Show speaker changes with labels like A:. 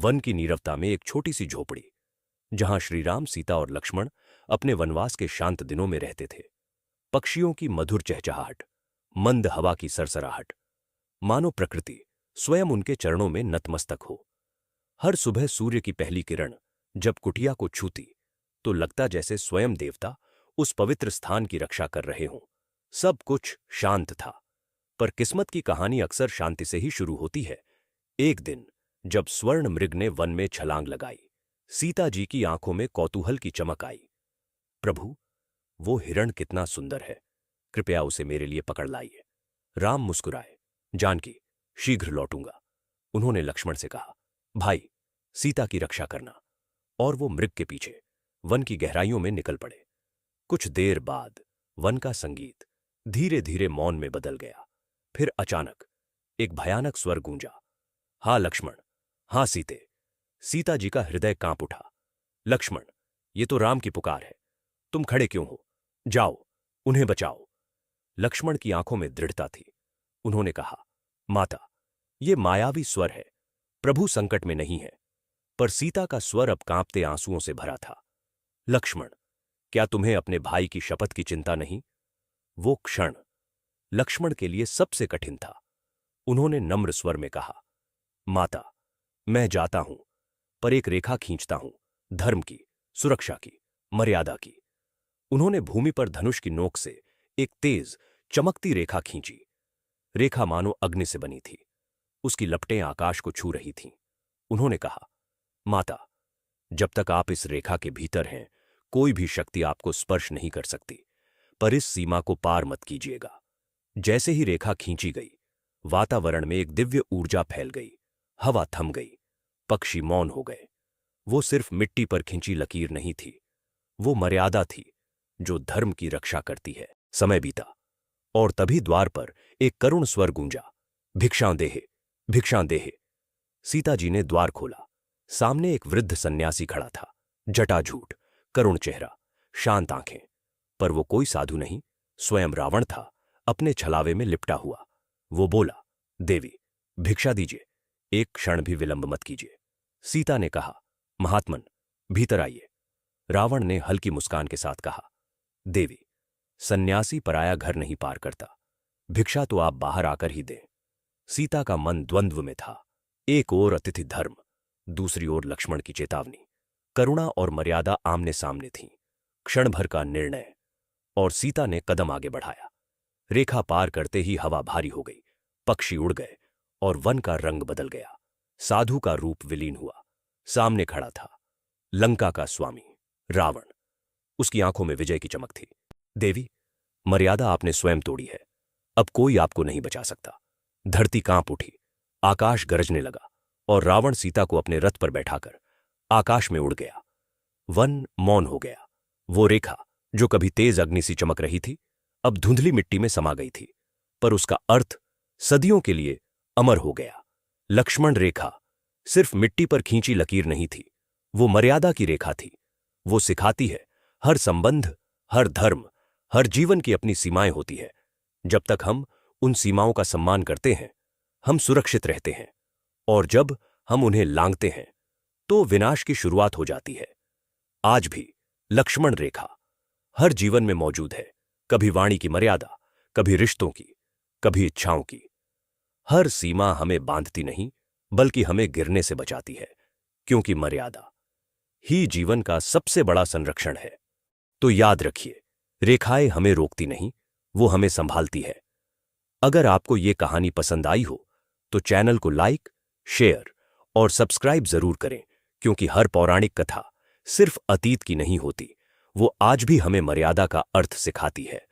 A: One की नीरवता में एक छोटी सी झोपड़ी, जहां श्री राम, सीता और लक्ष्मण अपने वनवास के शांत दिनों में रहते थे। पक्षियों की मधुर चहचहाहट, मंद हवा की सरसराहट, मानो प्रकृति स्वयं उनके चरणों में नतमस्तक हो। हर सुबह सूर्य की पहली किरण जब कुटिया को छूती तो लगता जैसे स्वयं देवता उस पवित्र स्थान की रक्षा कर रहे हों। सब कुछ शांत था, पर किस्मत की कहानी अक्सर शांति से ही शुरू होती है। एक दिन जब स्वर्ण मृग ने वन में छलांग लगाई, सीता जी की आंखों में कौतूहल की चमक आई। प्रभु, वो हिरण कितना सुंदर है, कृपया उसे मेरे लिए पकड़ लाइए। राम मुस्कुराए। जानकी, शीघ्र लौटूंगा। उन्होंने लक्ष्मण से कहा, भाई, सीता की रक्षा करना। और वो मृग के पीछे वन की गहराइयों में निकल पड़े। कुछ देर बाद वन का संगीत धीरे धीरे मौन में बदल गया। फिर अचानक एक भयानक स्वर गूंजा, हाँ लक्ष्मण, हाँ सीते। सीता जी का हृदय कांप उठा। लक्ष्मण, ये तो राम की पुकार है, तुम खड़े क्यों हो? जाओ, उन्हें बचाओ। लक्ष्मण की आंखों में दृढ़ता थी। उन्होंने कहा, माता, ये मायावी स्वर है, प्रभु संकट में नहीं है। पर सीता का स्वर अब कांपते आंसुओं से भरा था। लक्ष्मण, क्या तुम्हें अपने भाई की शपथ की चिंता नहीं? वो क्षण लक्ष्मण के लिए सबसे कठिन था। उन्होंने नम्र स्वर में कहा, माता, मैं जाता हूं, पर एक रेखा खींचता हूं, धर्म की, सुरक्षा की, मर्यादा की। उन्होंने भूमि पर धनुष की नोक से एक तेज चमकती रेखा खींची। रेखा मानो अग्नि से बनी थी, उसकी लपटें आकाश को छू रही थीं। उन्होंने कहा, माता, जब तक आप इस रेखा के भीतर हैं, कोई भी शक्ति आपको स्पर्श नहीं कर सकती, पर इस सीमा को पार मत कीजिएगा। जैसे ही रेखा खींची गई, वातावरण में एक दिव्य ऊर्जा फैल गई। हवा थम गई, पक्षी मौन हो गए। वो सिर्फ मिट्टी पर खिंची लकीर नहीं थी, वो मर्यादा थी जो धर्म की रक्षा करती है। समय बीता और तभी द्वार पर एक करुण स्वर गूंजा, भिक्षां देहे, भिक्षां देहे। सीता जी ने द्वार खोला। सामने एक वृद्ध सन्यासी खड़ा था, जटाजूट, करुण चेहरा, शांत आंखें। पर वो कोई साधु नहीं, स्वयं रावण था, अपने छलावे में लिपटा हुआ। वो बोला, देवी, भिक्षा दीजिए, एक क्षण भी विलंब मत कीजिए। सीता ने कहा, महात्मन, भीतर आइए। रावण ने हल्की मुस्कान के साथ कहा, देवी, सन्यासी पराया घर नहीं पार करता, भिक्षा तो आप बाहर आकर ही दें। सीता का मन द्वंद्व में था। एक ओर अतिथि धर्म, दूसरी ओर लक्ष्मण की चेतावनी। करुणा और मर्यादा आमने सामने थीं। क्षण भर का निर्णय, और सीता ने कदम आगे बढ़ाया। रेखा पार करते ही हवा भारी हो गई, पक्षी उड़ गए और वन का रंग बदल गया। साधु का रूप विलीन हुआ। सामने खड़ा था लंका का स्वामी, रावण। उसकी आंखों में विजय की चमक थी। देवी, मर्यादा आपने स्वयं तोड़ी है, अब कोई आपको नहीं बचा सकता। धरती कांप उठी, आकाश गरजने लगा और रावण सीता को अपने रथ पर बैठाकर आकाश में उड़ गया। वन मौन हो गया। वो रेखा जो कभी तेज अग्नि सी चमक रही थी, अब धुंधली मिट्टी में समा गई थी, पर उसका अर्थ सदियों के लिए अमर हो गया। लक्ष्मण रेखा सिर्फ मिट्टी पर खींची लकीर नहीं थी, वो मर्यादा की रेखा थी। वो सिखाती है, हर संबंध, हर धर्म, हर जीवन की अपनी सीमाएं होती है। जब तक हम उन सीमाओं का सम्मान करते हैं, हम सुरक्षित रहते हैं, और जब हम उन्हें लांघते हैं तो विनाश की शुरुआत हो जाती है। आज भी लक्ष्मण रेखा हर जीवन में मौजूद है, कभी वाणी की मर्यादा, कभी रिश्तों की, कभी इच्छाओं की। हर सीमा हमें बांधती नहीं, बल्कि हमें गिरने से बचाती है, क्योंकि मर्यादा ही जीवन का सबसे बड़ा संरक्षण है। तो याद रखिए, रेखाएं हमें रोकती नहीं, वो हमें संभालती है। अगर आपको ये कहानी पसंद आई हो तो चैनल को लाइक, शेयर और सब्सक्राइब जरूर करें, क्योंकि हर पौराणिक कथा सिर्फ अतीत की नहीं होती, वो आज भी हमें मर्यादा का अर्थ सिखाती है।